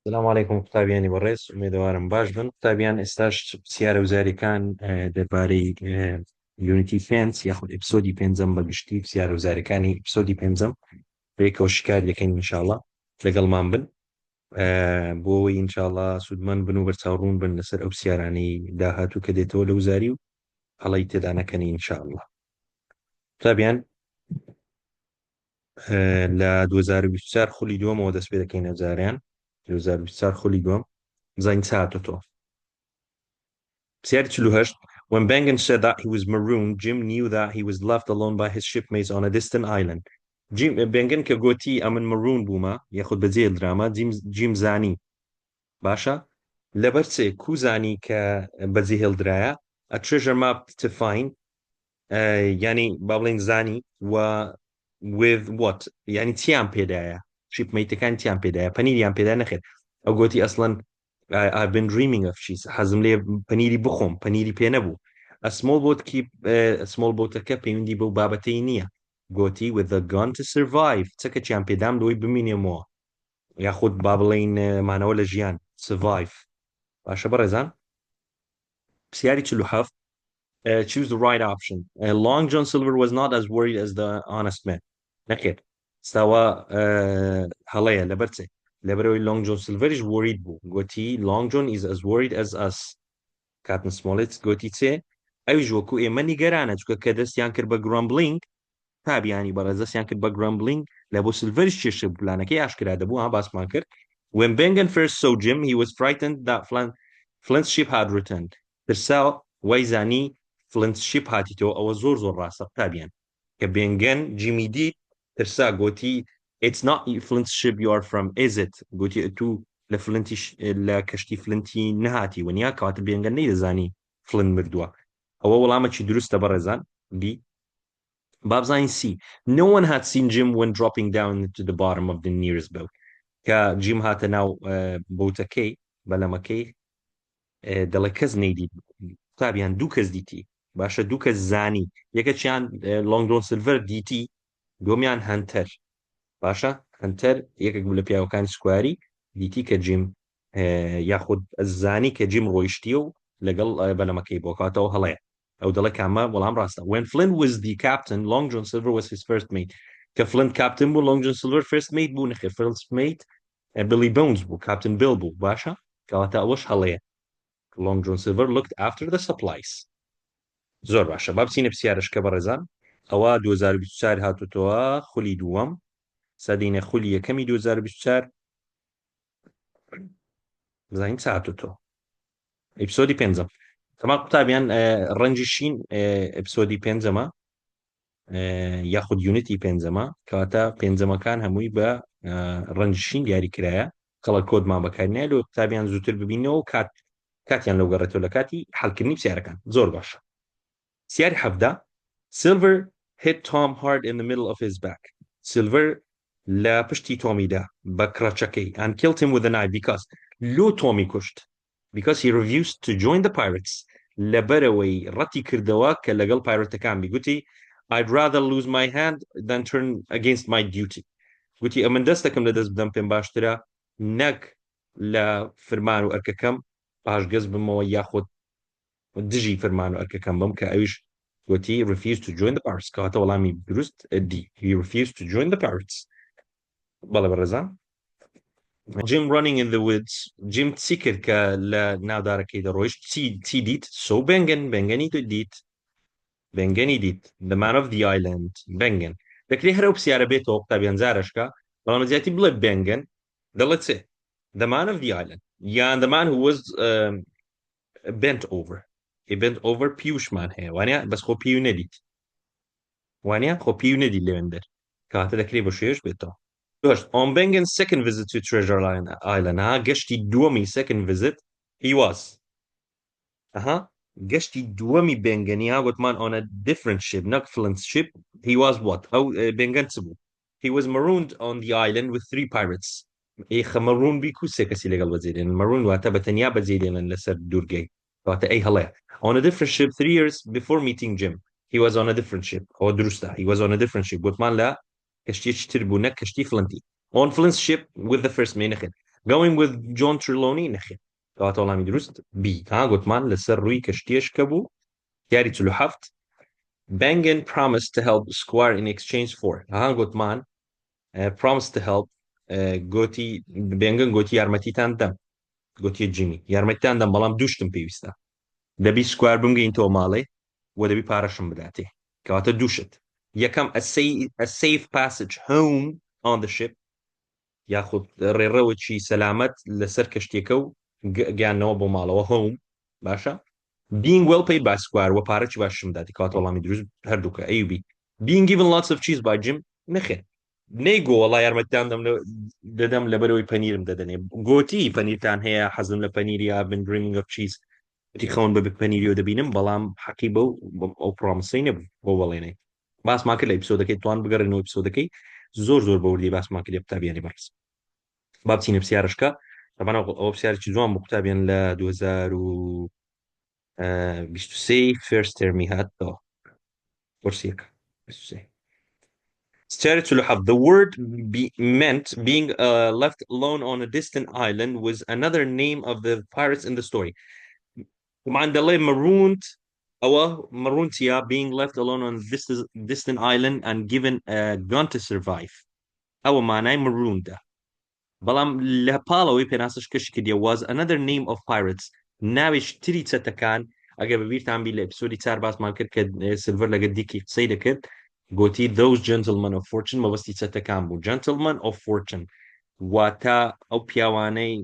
السلام علیکم قوتابیانی بەڕێز ئومێدەوارم باش بن قوتابیان ئێستاش پرسیارە وزاریەکان دەربارەی یونیتی پێنج یاخود ئپیسۆدی پێنجەم بەگشتی پرسیارە وزاریەکانی ئپیسۆدی پێنجەم بەیەکەوە شکار دەکەین ئینشاڵڵا لەگەڵمان بن بۆ ئەوەی ئینشاڵڵا سوودمەند بن و بەرچاوڕوون بن لەسەر ئەو پرسیارانەی داهاتوو کە دێتەوە لە وزاری و هەڵەی تێدا نەکەنی ئینشاءڵڵا قوتابیان لە 2024 خولی دووەمەوە دەست پێ دەکەین ئەوجاریان 2024 خولی دووەم بزانین چ هاتووەتەوە. پرسیاری 48 When Bengen said that he was marooned, Jim knew that he was left alone by his shipmates on a distant island. Bengen کە گوتی ئەمن maroon بوومە یاخود بەجێ دراما جیم زانی باشە لەبەر چێ کو زانی کە بەجێ هێڵدرایە a treasure map to find ینی با بڵێن زانی و with what ینی چیان پێدایە شیپمەیتەکان چیان پێدایە پەنیریان پێدا نەخێت ئەو گوتی ئەسڵەن I've been dreaming of cheese حەزم لێ پەنیری بخۆم پەنیری پێ نەبوو a small boat keep small boatەکە پەیوەندی بەو بابەتەی نییە گوتی with a gun to survive چەکە چیان پێدام لەوەی بمینێمەوە یاخود با بڵێن مانەوە لە ژیان survive باشە بەڕێزان پرسیاری 47 choose the right option Long John Silver was not as worried as the honest man نەخێت ستاوە هەڵەیە لەبەر چێ لەبەرەوەی Long John Silverish worried بوو گوتی Long John is as worried as us Captain Smollett گوتی چێ ئەویش وەکو ئێمە نیگەرانە چکە کە دەستیان کرد بە grumbling تابیانی بەڕێز دەستیان کرد بە grumbling لە بۆ سلڤەریش چێشە پلانەکەی ئاشکرا دەبوو ها باسمان کرد When Bengen first saw Jim he was frightened that Flint's ship had returned ترسا وای زانی Flint's ship هاتیتەوە ئەوە زۆر ڕاستە تابیان کە بێنگەن جیمی دیت ترسا گوتی It's not Flint's ship you are from is it گوتی تو لە فلنتی لە کەشتی فلنتی نەهاتی ونیا کاتە بێنگەن نەیدەزانی فلنت مردووە ئەوە وەڵامەکی دروستە بەڕێزان بی بابزین C no one had seen Jim when dropping down to the bottom of the nearest boat کە جیم هاتە ناو بۆتەکەی بەلەمەکەی دەڵێ کەس نەیدیت تابیان دوو کەس دیتی باشە دوو کەس زانی یەکەچیان Long John Silver دیتی دومیان هەنتەر باشە هەنتەر یەکێک لە پیاوەکانی سکواری دیتی کە جیم یاخود زانی کە جیم ڕۆیشتیە و لەگەڵ بەلەمەکەی بۆ کاتەوە هەڵەیە ئەو دەڵێ کامە وەڵام ڕاستە When Flint was the captain Long John Silver was his first mate کە Flint captain بوو Long John Silver first mate بوو نەخێر first mate Billy Bones بوو Captain Bill بوو باشە کەواتە ئەوەش هەڵەیە Long John Silver looked after the supplies زۆر باشە با بچینە پرسیارەشکە بەڕێزان ئەوە 2024 هاتوتەوە خولی دووەم سەدینە خولی یەکەمی 2024 بزانین چ هاتوتەوە ئپیسۆدی پێنجەم تەمام قوتابیان ڕەنجی شین ئپیسۆدی پێنجەمە یاخود یونیتی پێنجەمە کەواتە پێنجەمەکان هەمووی بە ڕەنجی شین دیاریکرایە کەڵە کۆدمان بەکارنایە لە قوتابیان زووتر ببینەوە کاتیان لەو گەڕێتەوە لە کاتی حەڵکردنی پرسیارەکان زۆر باشە پرسیاری 17 Silver hit Tom hard in the middle of his back Silver لە پشتی تۆمیدا بە کڕەچەکەی and killed him with a knife because لۆ تۆمی کوشت because he refused to join the pirates لەبەرەوەی ڕەتی کردەوە کە لەگەڵ پایرەتەکان بیگوتی I'd rather lose my hand than turn against my duty گوتی ئەمن دەست دەکەم لە دەست بدەم پێم باشترە نەک لە فرمان و ئەرکەکەم پاشگەز بمەوە یاخود دژی فرمان و ئەرکەکەم بم کە ئەویش گوتی refused to join the pirates کەواتە وەڵامی دروست دی he refused to join the pirates بەڵێ بەڕێزان Jim running in the woods Jim چی کرد کە لە ناودارەکەی دەڕۆیشت چی دیت so بێنگەنی تو دیت بێنگەنی دیت the man of the island بێنگەن دەکرێت هەرە پرسیارە بێتەوە قوتابیان زارشکە بەڵام زیاتی بڵێ بێنگەن دەڵێت چێ the man of the island یان the man who was bent over he bent over پیوشمان هەیە وانە بەس خۆ پیو نەدیت وانە خۆ پیو نەدی لەوێندەر کاتە دەکرێت بە شێش بێتەوە On Bengen's second visit to Treasure Island گەشتی دووەمی second visit he was گەشتی دووەمی بێنگەنیا وتمان on a different ship not Flint's ship he was what ئەو بێنگەن چ بوو he was marooned on the island with 3 pirates ئێخە مەڕون بی کو سێ کەسی لەگەڵ بەجێدێن مەڕون واتە بەتەنیا بەجێدێنن لەسەر دوورگەی واتە ئەی هەڵەیە on a different ship 3 years before meeting Jim he was on a different ship ئەوە دروستە he was on a different ship وتمان لە کەشتیەکی تر بوو نەک کەشتی فلنتی on Flint's ship with the first mate نەخێن going with John Trelawney نەخێ کەواتە وەڵامی دروست B گوتمان لەسەر ڕووی کەشتیەشکە بوو یاری 47 Bengen promised to help Squire in exchange for گوتمان promised to help گوتی بێنگن گوتی یارمەتیتان دەم گوتی جیمی یارمەتیتان دەم بەڵام دووشتم پێویستە دەبی سکوار بمگەینەوە ماڵێ و دەبی پارەشم بداتێ کەواتە دووشت یەکەم a safe passage home on the ship یاخود ڕێڕەوەکی سەلامەت لەسەر کەشتێکە و گیانەوە بۆ ماڵەوە هۆم باشە being well paid by Squire و پارەی باشم داتی کاتە وەڵامی دروست هەردووکە ئەیوبی being given lots of cheese by Jim نەخێن نەیگۆ وەڵای یارمەتیان دەدەم لەبەرەوەی پەنیرم دەدەنێ گۆتی پەنیرتان هەیە حەزم لە پەنیری I've been dreaming of cheese خەون بە پەنیری و دەبینم بەڵام حەقی بە ئەو پرۆمسەی نەبوو بۆ وەڵێنێ باسمان کرد لە ئەپیسۆدەکەی توان بگەڕێنەوە ئەپیسۆدەکەی زۆر بە وردی باسمان کرد لە قوتابیانی بەڕێز با بچینە پرسیارەشکە طبعا ئەو پرسیارێکی جوان بۆ قوتابیان لە 2023 first terمی هاتەوە پرسیەکە 23 The word meant being left alone on a distant island was another name of the pirates in the story. Mandalay marooned being left alone on this distant island and given a gun to survive. معنای marooned. بەڵام لە پاڵەوەی پێناسش کەش کردیە was another name of pirates. ناوێش تری چەتەکان ئەگەر بەبیرتان بی لە ئەپیسۆدی 4 باسمان کرد کە سلڤەر لەگەڵ دیکی قسەی دەکرد گوتی those gentlemen of fortune مەبەستی چەتەکان بوو gentlemen of fortune واتە ئەو پیاوانەی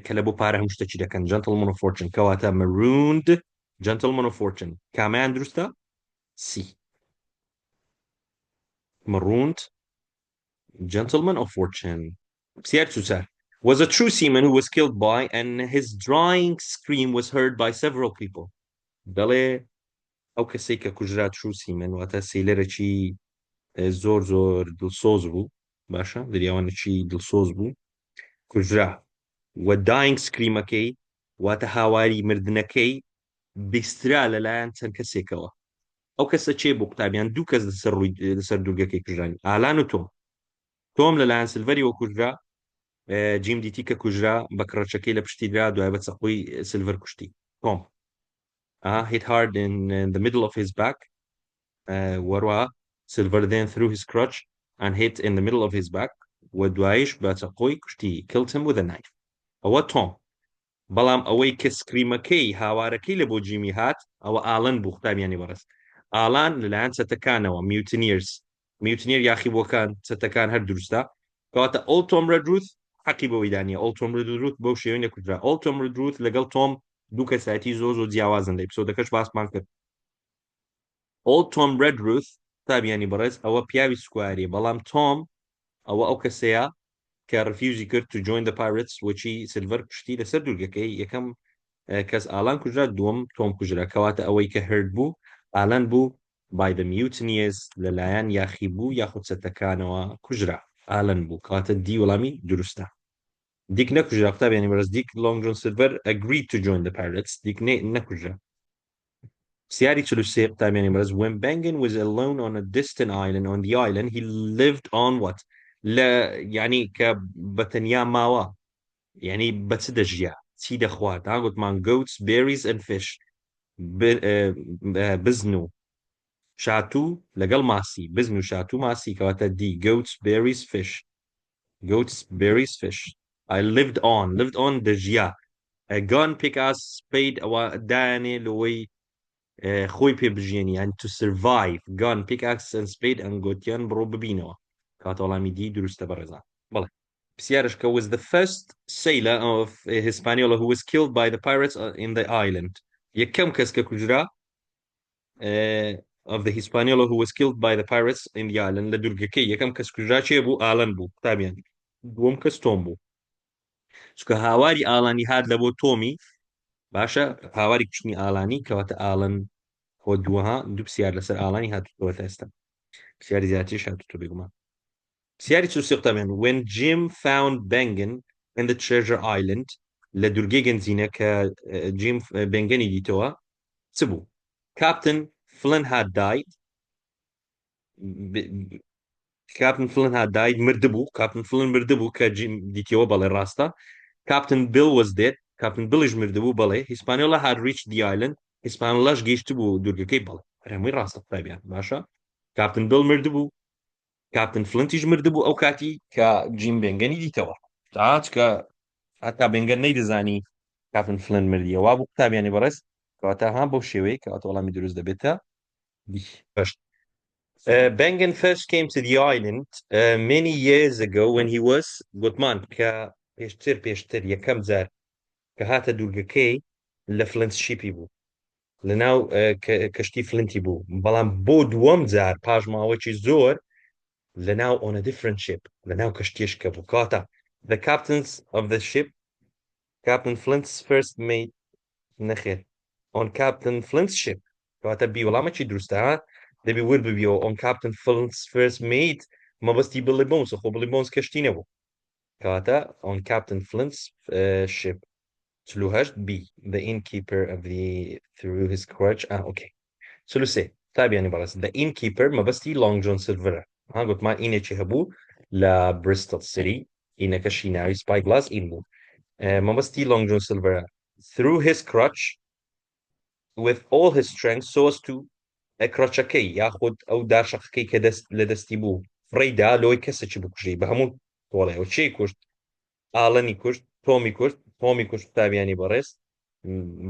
کە لە بۆ پارە هەموو شتێکی دەکەن gentlemen of fortune کەواتە marooned gentlemen of fortune کامیان دروستە C marooned gentlemen of fortune was a true seaman who was killed by and his dying scream was heard by several people بەڵێ ئەو کەسێک کە کوژرا true seaman واتە سیلەرێکی زۆر دڵسۆز بوو باشە دریاوانێکی دڵسۆز بوو کوژرا و dying screamەکەی واتە هاواری مردنەکەی بیسترا لەلایەن چەند کەسێکەوە ئەو کەسە چێ بۆ قوتابیان دوو کەس لەسەر دوورگەکەی کوژرانی ئالان و تۆم لەلایەن سلڤەریەوە کوژرا جیم دیتی کە کوژرا بە کڕەچەکەی لە پشتی درا دوای بە چەقۆی سلڤەر کوشتی تۆم hit hard in the middle of his back وەروە Silver then threw his crutch and hit in the middle of his back و دوایش بە چەقۆی کوشتی killed him with a knife ئەوە تۆم بەڵام ئەوەی کە سکریمەکەی هاوارەکەی لە بۆ جیمی هات ئەوە ئالن بوو قوتابیانی بەڕێز ئالان لەلایەن چەتەکانەوە میوتنیر یاخیبووەکان چەتەکان هەر دروستە کەواتە ئۆڵ تۆم ڕەدروث حەقی بەوەی دانیە ئۆڵ تۆم ڕەدروث بەو شێوەی نەکوژرا ئۆڵ تۆم ڕەدروث لەگەڵ تۆم دوو کەسایەتی زۆر جیاوازن لە ئەپیسۆدەکەش باسمان کرد ئۆڵ تۆم ڕەدروث قوتابیانی بەڕێز ئەوە پیاوی سکوایری بەڵام تۆم ئەوە ئەو کەسەیە کە ڕفیوزی کرد to join the pirates وەچی سلڤەر کوشتی لەسەر دوورگەکەی یەکەم کەس ئالان کوژرا دووەم تۆم کوژرا کەواتە ئەوەی کە هرد بوو ئالان بوو by the mutineers لەلایەن یاخی بوو یاخود چەتەکانەوە کوژرا ئالن بوو کەواتە دی وەڵامی دروستە دیک نەکوژرا قوتابیانی بەڕێز دیک لۆنگ جۆن سلڤەر agreed to join the pirates دیک نەکوژرا سیاری 43 قوتابیانی بەڕێز when Bengen was alone on a distant island on the island he lived on what یعنی کە بەتەنیا ماوە یعنی بە چ دەژیا چی دەخوات گوتمان goats berries and fish بزن و شاتوو لەگەڵ ماسی بزن و شاتوو ماسی کەواتە دی goats berries fish I lived on دەژیا gun pickaxe spade ئەوە دایانێ لەوەی خۆی پێ بژێنی یعنی to survive gun pickaxe and spade ئەن گوتیان بڕۆ ببینەوە کەواتە وەڵامی دی دروستە بەڕێزان بەڵێ پرسیارشکە was the first sailor of Hispaniola who was killed by the pirates in the island یەکەم کەس کە کوژرا of the Hispaniola who was killed by the pirates in the island لە دوورگەکەی یەکەم کەس کوژرا چێ بوو ئالن بوو قوتابیان دووەم کەس تۆم بوو چکە هاواری ئالانی هات لە بۆ تۆمی باشە هاواری کوشتنی ئالانی کەواتە ئالن خۆ دووەها دوو پرسیار لەسەر ئالانی هاتووە تا ئێستا پرسیاری زیاتریش هاتووە بێگومان پرسیاری چورسی قوتابیان when Jim found Bengen in the treasure island لە دوورگەی گەنجینە کە جیم بنگەنی دیتەوە چ بوو Captain Flynn had died Captain Flynn had died مردبوو Captain Flynn مردبوو کە جیم دیتەوە بەڵێ ڕاستە Captain Bill was dead Captain Billish مردبوو بەڵێ Hispaniola had reached the island Hispanioلاش گەیشت بوو دوورگەکەی بەڵێ هەمووی ڕاستە قوتابیان باشە Captain Bill مردبوو Captain Flintیش مردبوو ئەو کاتی کە جیم بێنگەنی دیتەوە تا چکە هەتا بێنگەن نەیدەزانی Captain Flynn مردیە وا بوو قوتابیانی بەڕێز کەواتە ها بەو شێوەیە کەواتە وەڵامی دروست دەبێتە Bengen first came to the island many years ago when he was گوتمان کە پێشتر یەکەم جار کە هاتە دوورگەکەی لە فلنت شیپی بوو لەناو کەشتی فلنتی بوو بەڵام بۆ دووەم جار پاش ماوەیەکی زۆر لەناو on a different ship لەناو کەشتێشکە بوو کاتە the captains of the ship Captain Flint's first mate نەخێت on Captain Flint's ship کەواتە بی وەڵامەکی دروستە دەبی ور ببیەوە on Captain Flint's first mate مەبەستی بڵێ بۆنسە خۆ بڵێ بۆنس کەشتی نەبوو کەواتە on Captain Flint's ship 48 B the innkeeper of the through his crutch okay 33 تابیانی بەڕێز the innkeeper مەبەستی Long John Silverە گوتمان ئینێکی هەبوو لە Bristol City ئینەکەشی ناوی Spyglass ئین بوو مەبەستی Long John Silverە through his crutch with all his strength so as to کرۆچەکەی یاخود ئەو داشەقەکەی کە لە دەستی بوو فڕێدا لۆی کەسێکی بکوژی بە هەموو تۆڵێەوە چی کوشت ئاڵەنی کوشت تۆمی کوشت تابیانی بەڕێز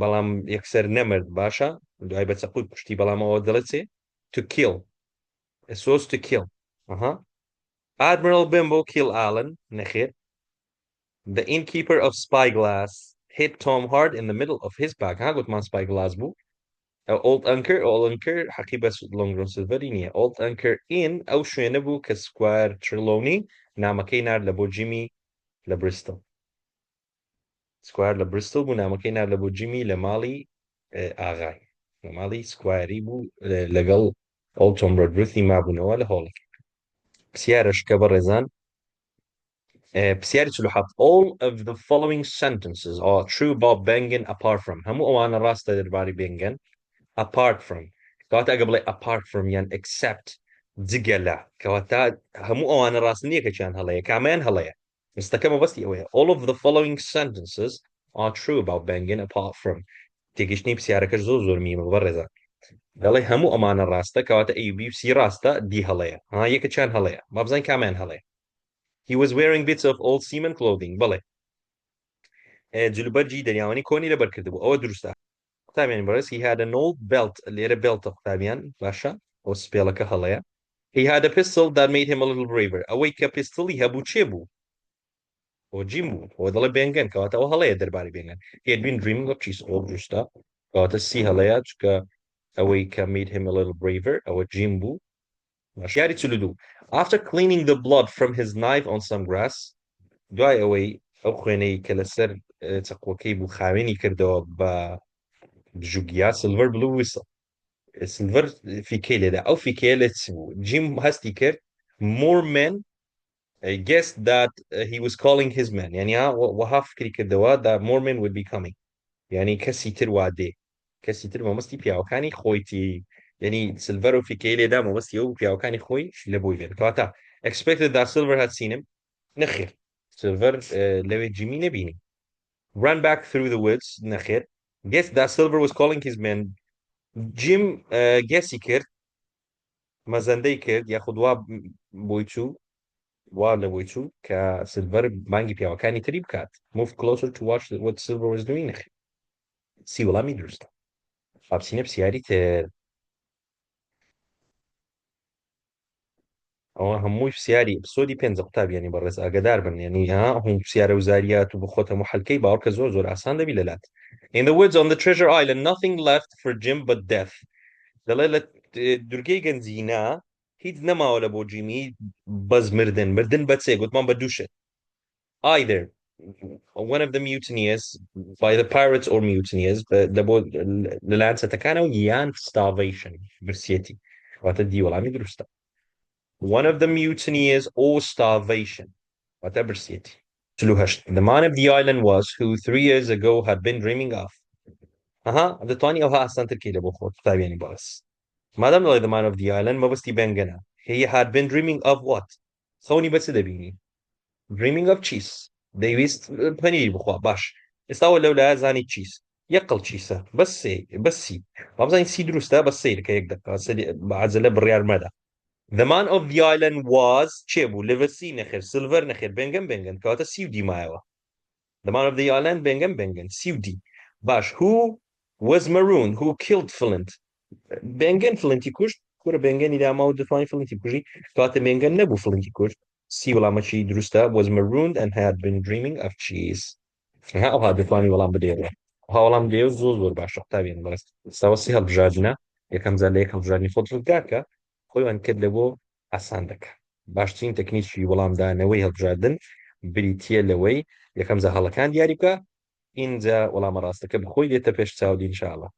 بەڵام یەکسەر نەمرد باشە دوای بەچەقوت کوشتی بەڵامەوە دەڵێت چێ to kill سۆز to kill Admiral Bimbo kill Allen نەخێر the innkeeper of Spyglass hit Tom hard in the middle of his back گوتمان Spyglass بوو Old Anchor حەقی بەس Long John Silvery نییە Old Anchor in ئەو شوێنە بوو کە سکوار ترلۆنی نامەکەی نار لە بۆ جیمی لە بریستڵ سکوار لە بریستڵ بوو نامەکەی نار لە بۆ جیمی لە ماڵی ئاغای لە ماڵی سکواری بوو لەگەڵ ئەو تۆم ڕۆدبرثی مابوونەوە لە هۆڵێک پرسیارەشکە بە ڕێزان پرسیاری 47 all of the following sentences are true about Bengen apart from هەموو ئەوانە ڕاستە دەربارەی بێنگەن apart from کەواتە ئەگە بڵێ apart from یان except جگە لە کەواتە هەموو ئەوانە ڕاست نییە کەچیان هەڵەیە کامیان هەڵەیە مستەکە مەبەستی ئەوەیە all of the following sentences are true about Bengen apart from تێگەشتنی پرسیارەکەش زۆر میمە بەڕێزە دەڵێ هەموو ئەمانە ڕاستە کەواتە ABC ڕاستە دی هەڵەیە یەکەچیان هەڵەیە با بزانین کامیان هەڵەیە he was wearing bits of old seaman clothing بڵێ جلوبەرجی دەریاوانی کۆنی لەبەر کردبوو ئەوە دروستە قوتابیان بەڕێز he had an old belt لێرە بێڵتە قوتابیان باشە ئەو سپێڵەکە هەڵەیە he had a pistol that made him a little braver ئەوەی کە پیستڵی هەبوو چێ بوو بۆ جیم بوو ئەوە دەڵێ بێنگەن کەواتە ئەوە هەڵەیە دەربارەی بێنگەن he had been dreaming of cheese ئەوە دروستە کەواتە سی هەڵەیە چکە ئەوەی کە made him a little braver ئەوە جیم بوو یاری چلودوو after cleaning the blood from his knife on some grass دوای ئەوەی ئەو خوێنەی کە لەسەر چەقۆکەی بوو خاوێنی کردەوە بە دژوگیا سلڤەر بلو ویسڵ سلڤەر فیکەی لێدا ئەو فیکەیە لێ چ بوو جیم هەستی کرد more men guessed that he was calling his men یعنی وەها فکری کردەوە that more men would be coming یعنی کەسی تر وا دێ کەسی تر مەمەستی پیاوەکانی خۆیتی یعنی سلڤەر و فیکەی لێدا مەمەستی ئەو پیاوەکانی خۆی لە بۆی بێت کەواتە expected that silver had seen him نەخێر سلڤەر لەوێ جیمی نەبینی ran back through the woods نەخێر guessed that silver was calling his men جیم گەسی کرد مەزەندەی کرد یاخود وا بۆی چوو وا لە بۆی چوو کە سلڤەر بانگی پیاوەکانی تری بکات move closer to watch what silver was doing نەخێر سی وەڵامی دروستە ئابسینە پرسیاری تر ئەوە هەمووی پرسیاری ئپیسۆدی پێنجە قوتابیانی بەڕێز ئاگادار بن یعنی هەموو پرسیارە وزاریات و بخۆتە هەموو حەلقەی باوەڕکە زۆر ئاسان دەبی لەلات in the woods on the treasure island nothing left for Jim but death دەڵێ لە دورگەی گەنجینە هیچ نەماوە لە بۆ جیمی بەز مردن بە چێ گوتمان بە دووشت either one of the mutineers by the pirates or mutineers لەلایەن سەتەکانەوە یان starvation برسیەتی واتە دی وەڵامی دروستە one of the mutineers or starvation واتە برسیەتی 48 the man of the island was who 3 years ago had been dreaming of دەتوانی ئەوها ئاسانتر کەی لە بۆ خۆت قوتابیانی باس مادام دەڵێ the man of the island مەبەستی بەنگەنە he had been dreaming of what خەونی بەچ دەبینی dreaming of cheese دەیویست پەنیری بخوا باش ئێستاوە لەولایە زانی چیز یەقڵ چیسە بەس سی وابزانین سی دروستە بەس سیرکە یەک دەکە بەعەجەلە بڕیار مەدە The man of the island was چێ بوو لڤەسی نەخێر سلڤەر نەخێر بێنگەن کەواتە سی و دیمایەوە The man of the island بێنگەن سی و دی باش who was maroon who killed Flint بێنگەن فلنتی کوشت کورە بێنگەنی داما و دەتوانین فلنتی کوژی کەواتە بێنگەن نەبوو فلنتی کوشت سی وەڵامەکی دروستە was marooned and had been dreaming of cheese ئەوها دەتوانی وەڵام بدێڕێ هاوڵام دێ و زۆر باشە قوتابیان بەڕست ساوەسی هەڵبژاردنە یەکەم جار لە یەک هەڵبژاردننی خۆتگاکە خۆیان کرد لە بۆ ئاسان دەکە باشترین تەکنیکی وەڵامدانەوەی هەڵبژاردن بریتە لەوەی یەکەم جا هەڵەکان دیاری بکە اینجا وەڵامە ڕاستەکە بخۆی دێتە پێش چاودی انشاءالله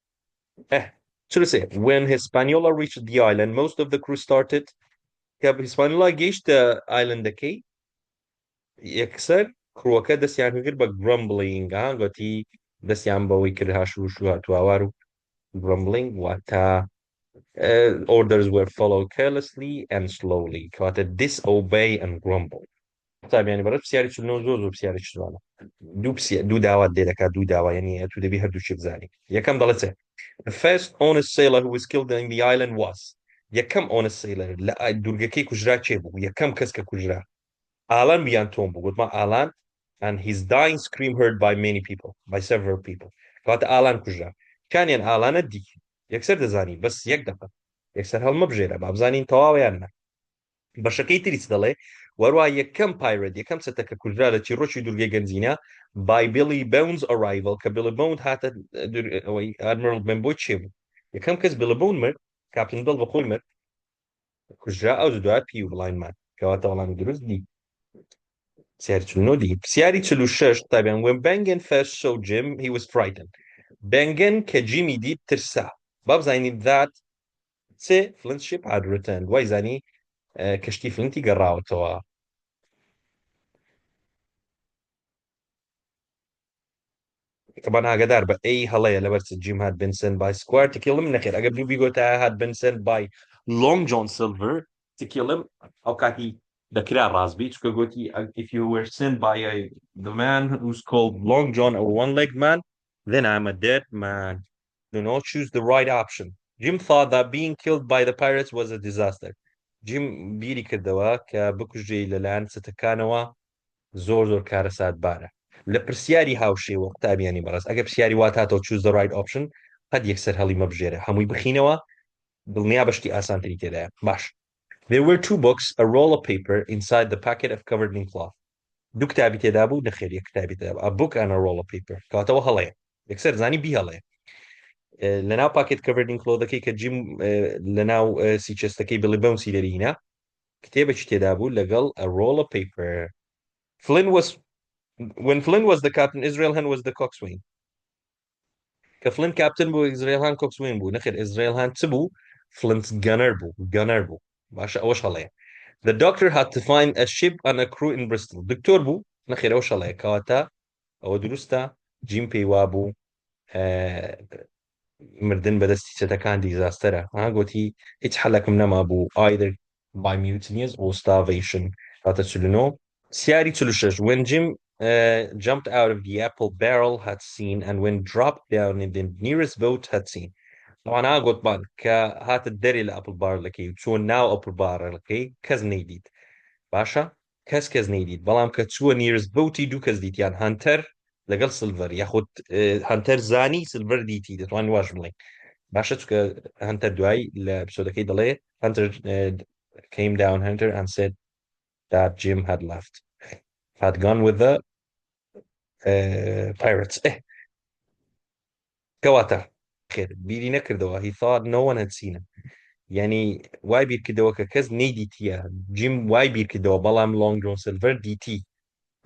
when Hispaniola reached the island most of the crew started کە Hispaniola گەیشتە ئایلەندەکەی یەکسەر کڕوەکە دەستیان کرد بە grumbling گوتی دەستیان بەوەی کرد هاشوش و هاتووەوار و grumbling واتە orders were followed carelessly and slowly کەواتە disobey and grumble قوتابیانی بەڕێز پرسیاری چلنەوە زۆر پرسیارێکی جوانە دوو داوات دێ دەکات دوو داوا یعنی تو دەبی هەردووشی بزانی یەکەم دەڵێت The first honest sailor who was killed on the island was یەکەم honest sailor لە دوورگەکەی کوژرا چێ بوو یەکەم کەس کە کوژرا ئالان بیان تۆم بوو گوتمان ئالان and his dying scream heard by many people by several people کەواتە ئالان کوژرا کانیان ئالانە دی یەکسەر دەزانی بەس یەک دەفە یەکسەر هەڵمە بژێرە با بزانین تەواویان نە بەشەکەی تریچ دەڵێ وەروە یەکەم پایرەت یەکەم چەتەکە کوژرا لە چیرۆکی دوورگەی گەنجینە by Billy Bones arrival کە Billy Bones هاتە ئەوەی ئادمیرال بنبۆی چێ بوو یەکەم کەس Billy Bones مرد کاپتن بڵ بەخۆی مرد کوژرا ئەو دوای پی و بڵاینمان کەواتە وەڵامی دروست دی پرسیاری چلنۆ دی پرسیاری 46 تابیان when Bengen first saw Jim he was frightened Bengen کە جیمی دیت ترسا با بزانین that چێ Flint's ship had returned وای زانی کەشتی فلنتی گەڕاوەتەوە طبعا ئاگادار بە ئەی هەڵەیە لەبەرچ جیم هات been sent by Squire to kill him نەخێر ئەگەر دوو بیگۆتە had been sent by Long John Silver to kill him ئەو کاتی دەکرا ڕازبی چکە گوتی if you were sent by the man who's called Long John or one-legged man then I'm a dead man do not choose the right option Jim thought that being killed by the pirates was a disaster Jim بیری کردەوە کە بکوژێ لەلایەن چەتەکانەوە زۆر کارە ساتبارە لە پرسیاری هاوشێوە قوتابیانی بەڕاست ئەگە پرسیاری واتاتەوە choose the right option قەت یەکسەر هەڵی مەبژێرە هەمووی بخینەوە دڵنیا بەشتی ئاسانتری تێدایە باش There were two books a roll of paper inside the packet of covered in cloth دوو کتابی تێدا بوو نەخێر یەک کتابی تێدا a book and a roll of paper کەواتەوە هەڵەیە یەکسەر زانی بی هەڵەیە لەناو پاکێت covered in cloth دەکەی کە جیم لەناو سیچەستەکەی بڵێ بەونسی دەرینە کتێبێکی تێدا بوو لەگەڵ a roll of paper When Flynn was the captain, Israel Han was the coxswain. كفلين كابتن بو إسرائيل هان coxswain بو نخير إسرائيل هان تبو Flint's gunner بو باشا أوش هلايا The doctor had to find a ship and a crew in Bristol دكتور بو نخير أوش هلايا كواتا أو دروستا جيم بيوابو مردن بدستي ستكان ديزاسترا قوتي هيت حلك منما بو either by mutinies or starvation كواتا تسلونو سياري تلوشش when Jim jumped out of the apple barrel had seen and when dropped down in the nearest boat had seen طبعا قلت بان كهات الدري لأبل بار لكي وشون ناو أبل بار لكي كز نيديد باشا كز نيديد بلام كتشو nearest boat دو كز ديت يعني هانتر لقل سيلفر ياخد هانتر زاني سيلفر ديتي دتواني واش بلين باشا تشوك هانتر دواي لبسودة كي دلي هانتر came down Hunter and said that Jim had left had gone with the pirates كواتا خير بيري نكردوا he thought no one had seen him يعني واي بير كدوا كز نيدي تيا جيم واي بير كدوا بلام لونج جون سيلفر دي تي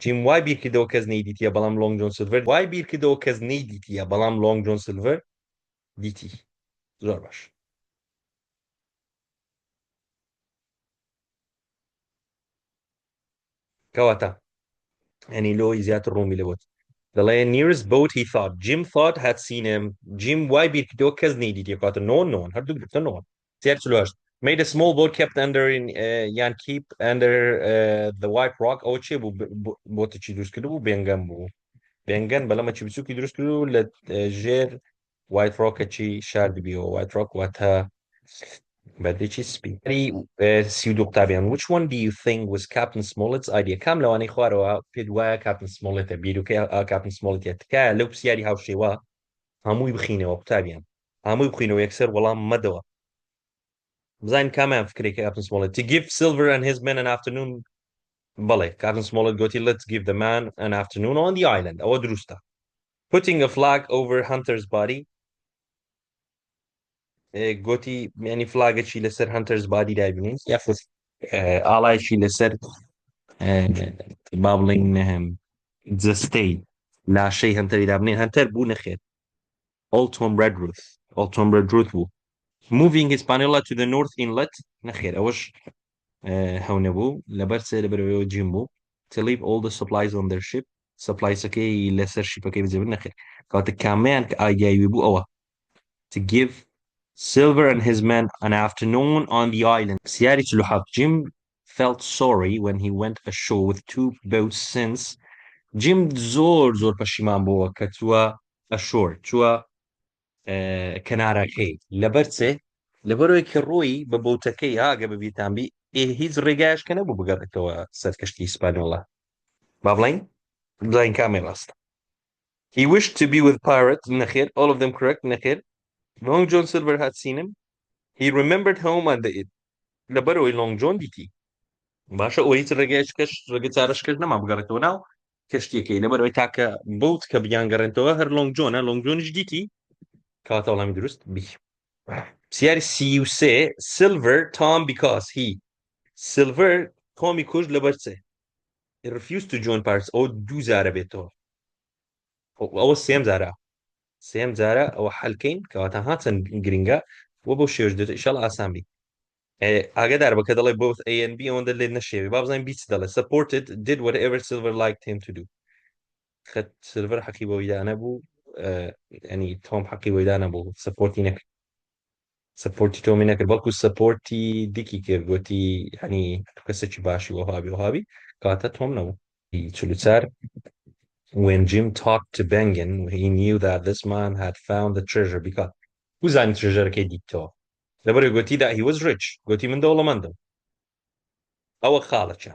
جيم واي بير كدوا كز نيدي تيا بلام لونج جون سيلفر واي بير كدوا كز نيدي تيا بلام لونج جون سيلفر دي تي زور باش كواتا يعني لو يزيات الرومي لبوت The nearest boat he thought Jim thought had seen him Jim why بير كدوا كز نيدي تيا كواتا no one هردو قلت no one سيار شلوهاش made a small boat kept under yan keep under the white rock ئەوە چێ بوو بۆتە چی دروست کرد بوو بێنگەم بوو بێنگەن بەلەمە چی بچووکی دروست کرد و لە ژێر white rockە چی شاردبیەوە white rock واتە بەدێکی سپی سیودو قوتابیان which one do you think was Captain Smollett's idea کام لەوانەی خوارەوە پێت وایە Captain Smollett بیرۆکەی Captain Smollett تکایە لەو پرسیاری هاوشێوە هەمووی بخینەوە قوتابیان هەمووی بخینەوە یەکسەر وەڵام مەدەوە بزانین کامیان فکرێکی Captain Smollett to give Silver and his men an afternoon بەڵێ Captain Smollett gotti let's give the man an afternoon on the island ئەوە دروستە putting a flag over Hunter's body gotti ینی فلاگەکی لەسەر Hunter's body دابنین یاخود ئاڵایەکی لەسەر با بڵێن جستەی لاشەی هەنتەری دابنین هەنتەر بوو نەخێت Old Tom Redruth بوو moving Hispaniola to the North Inlet نەخێر ئەوەش هەونەبوو لەبەرەوەی جیم بوو to leave all the supplies on their ship suppliesەکەی لەسەر شیپەکەی بجێبن نەخێر کاتە کامیان کە ئاگایوی بوو ئەوە to give Silver and his men an afternoon on the island سیاری چلوحەفت Jim felt sorry when he went ashore with 2 boats since Jim زۆر پەشیمان بووە کە چووە ashore چووە کەنارەکەی لەبەرەوەی کە ڕۆی بە بۆتەکەی ئاگە بەبیتانبی هیچ ڕێگایشکە نەبوو بگەڕێتەوە سەر کەشتی ئیسپانیۆڵا با بڵین کامێ ڕاستە he wished to be with pirates نەخێر all of them correct نەخێر Long John Silver had seen him he remembered home and لەبەرەوەی Long John دیتی باشە ئەوە هیچ ڕێگە چارەشکەش نەما بگەڕێتەوە ناو کەشتیەکەی لەبەرەوەی تاکە بەوت کە بیانگەڕێنەوە هەر Long Johnە Long Johniش دیتی کاتە وەڵامی دروست بی سیاری 33 Silver Tom because he Silver Tommy کوژ لەبەر چێ he refused to join pirates ئەو 2 جارە بێتەوە ئەوە سێم جارە ئەوە حەلکەین کەواتە هاتن گرنگە وە بۆ شێوش دێت ئینشاڵڵا ئاسان بی ئاگادار بە کە دەڵێ both A and B ئەوەندە لێ نەشێوی با بزانین بیچ دەڵێ supported did whatever Silver liked him to do خەت Silver حەقی بۆی دانەبوو ینی تۆم حەقی بۆی دانەبوو سپۆرتی نەکرد سپۆرتی تۆمی نەکرد بەڵکو سپۆرتی دیکی کرد گوتی هەنی کەسێکی باشی وهابی کاتە تۆم نەبوو 44 When Jim talked to Bengen, he knew that this man had found the treasure because وزانی treasureەکەی دیتەوە لەبەرەوەی گوتی that he was rich گوتی من دەوڵەمەندم ئەوە خاڵەکە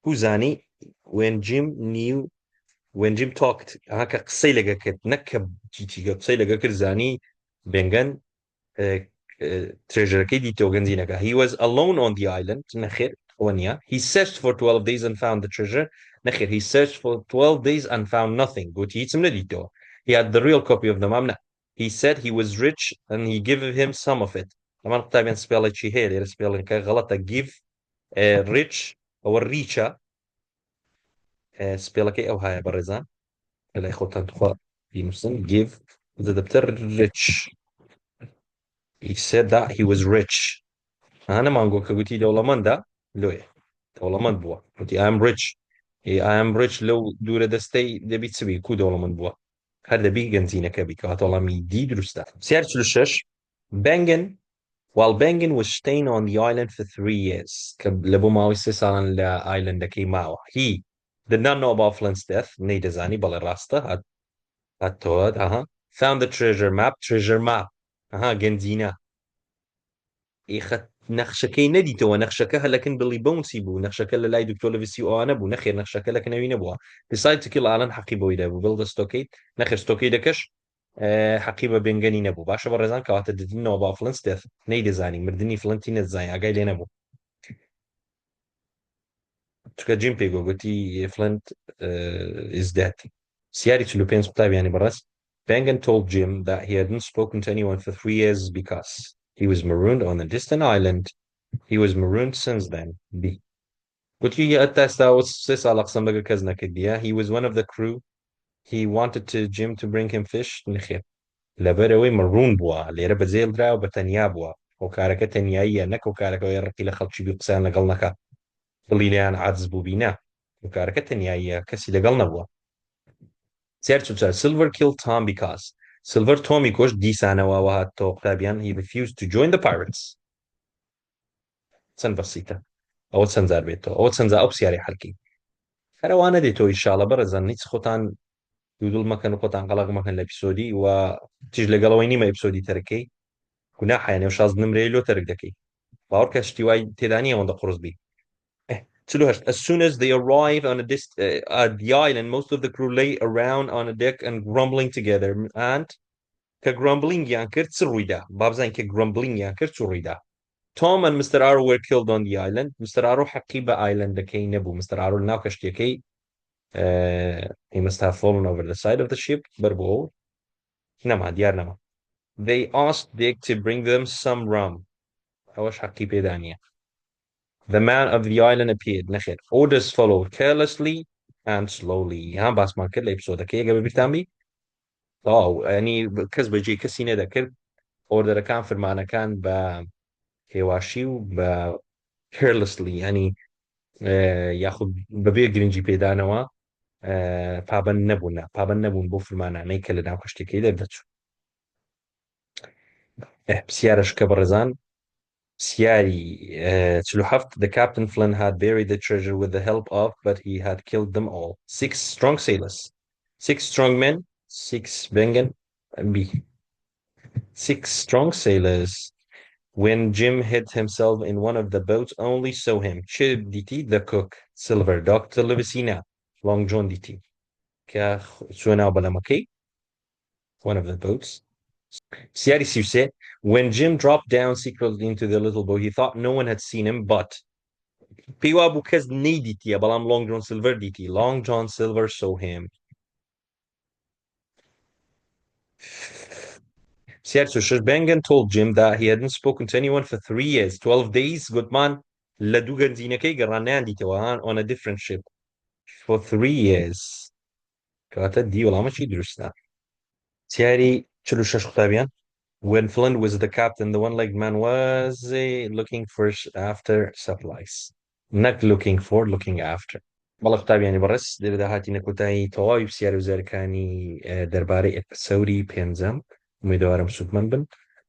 وزانی when Jim talked هاکە قسەی لەگە کرد نەکە چیچیگە قسەی لەگە کرد زانی بێنگەن treasureەکەی دیتەوە گەنجینەکە he was alone on the island نەخێر ئەوە نییە he searched for 12 days and found the treasure نەخێر he searched for 12 days and found nothing گوتی هیچم نەدیتەوە he had the real copy of the map he said he was rich and he gave him some of it ئەمان قوتابیان سپێڵێکی هەیە لێرە سپێڵێکە غەڵەتە give rich ئەوە ریچە سپێڵەکەی ئەو هایە بەڕێزان لەلای خۆتان توخوا بینووسن give دەبتە rich he said that he was rich نەمانگۆ کە گوتی دەوڵەمەندە لۆیە دەوڵەمەند بووە گوتی I am rich لەو دوورە دەستەی دەبی چبی کو دەوڵەمەند بووە هەر دەبی گەنجینەکە بی کە هەتەوەڵامی دی دروستە سیار 46 While Bengen was staying on the island for 3 years کە لە بۆ ماوەی 3 ساڵان لە ئایلەندەکەی ماوە he did not know about Flint's death نەیدەزانی بەڵێ ڕاستە هاتەوە found the treasure map گەنجینە نەخشەکەی نەدیتەوە نەخشەکە هەلەکن بڵی بەونسی بوو نەخشەکە لە لای دکتۆر لەڤسی ئەوانە بوو نەخێر نەخشەکە لەکنەوی نەبووە decide to kill Alan حەقی بۆی دەبوو بڵدە ستۆکەیت نەخێر ستۆکەی دەکەش حەقی بە بێنگەنی نەبوو باشە بە ڕێزان کەواتە ددنەوە با Flint's death نەیدەزانی مردنی فلنتی نەزانانی ئاگای لێ نەبوو چکە جیم پێگۆ گوتی Flint is dead سیاری 45 قوتابیانی بەڕێز Bengen told Jim that he hadn't spoken to anyone for 3 years because he was marooned on a distant island. He was marooned since then. B. But he was one of the crew. He wanted Jim to bring him fish. لەبەرەوەی maroon بووە لێرە بەجێل دراوە بە تەنیا بووە ئەو کارەکە تەنیاییە نەک ئەو کارەکەی ڕقی لە خەڵکی بی قسەیان لەگەڵ نەکات دڵی لێیان عاجز بوو بینە ئەو کارەکە تەنیاییە کەسی لەگەڵ نەبووە Silver killed Tom because Silver Tommy کوش دیسانەوە هاتەوە قوتابیان he refused to join the pirates چەند بەسیتە ئەوە چەند جار بێتەوە ئەوە چەند جار ئەو پرسیارەی حەلکەی هەروانە دێتەوە ئینشاڵڵا بەڕێزان هیچ خۆتان دوودڵ مەکەن و خۆتان قەڵەق مەکەن لە ئەپیسۆدی و تیژ لەگەڵەوەی نیمە ئەپیسۆدی تەرەکەی گوناحیانێ و شاز نمرێ لۆ تەرک دەکەی باوەڕ کە شتی وای تێدا نیە ئەوەندە قڕس بی. As soon as they arrive on at the island, most of the crew lay around on a deck and grumbling together. And کە grumblingiان کرد چ ڕوویدا بابزانین کە grumblingiان کرد چ ڕوویدا. Tom and Mr. Arrow were killed on the island. Mr. Arrow حەقی بە ئایلەندەکەی نەبوو. Mr. Arrow ناو کەشتیەکەی he must have fallen over the side of the ship بەربوو نەما دیار نەما. They asked Dick to bring them some rum. ئەوەش حەقی پێدا نییە. The man of the island appeared. نەخێر. Orders followed carelessly and slowly. ها باسمان کرد لە ئەپیسۆدەکەی ئەگە ببیرتان بی ینی کەس بەجێ کەسی نەدەکرد ئۆردەرەکان فەرمانەکان بە هێواشی و بە carelessly ینی یاخود بەبێ گرنگی پێدانەوە پابەند نەبوون بۆ فەرمانانەی کە لە ناو کەشتەکەی دەردەچوو. پرسیارەشکە بەڕێزان پرسیاری 47. The captain Flynn had buried the treasure with the help of, but he had killed them all. 6 strong sailors. 6 strong men. 6 Bengen and B. 6 strong sailors. When Jim hid himself in one of the boats, only saw him. Chib DT, the cook. Silver, Dr. Levisina. Long John DT. Suena Balamaki. One of the boats. Siari said, when Jim dropped down secretly into the little boat, he thought no one had seen him, but Piwabu Kaz Niditi, Balam Long John Silver DT. Long John Silver saw him. Bengen told Jim that he hadn't spoken to anyone for 3 years, 12 days. Good man, Ladugan Zinake Garanandi on a different ship for 3 years. Kata di Olamachi Drusna. Tiari Chulusha Shtabian. When Flynn was the captain, the one-legged man was looking after supplies. Not looking for, looking after. بەڵە قوتابیانی بەڕێز لێرەدا هاتینە کۆتایی تەواوی پرسیارە وزارەکانی دەربارەی ئەپیسەودی پێنجەم امیدوارم سوودمەند بن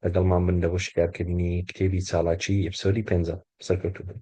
لەگەڵمان بن لە بۆ شیکارکردنی کتێبی چالاکی ئەپیسەودی پێنجەم سەرکەوتوو بن.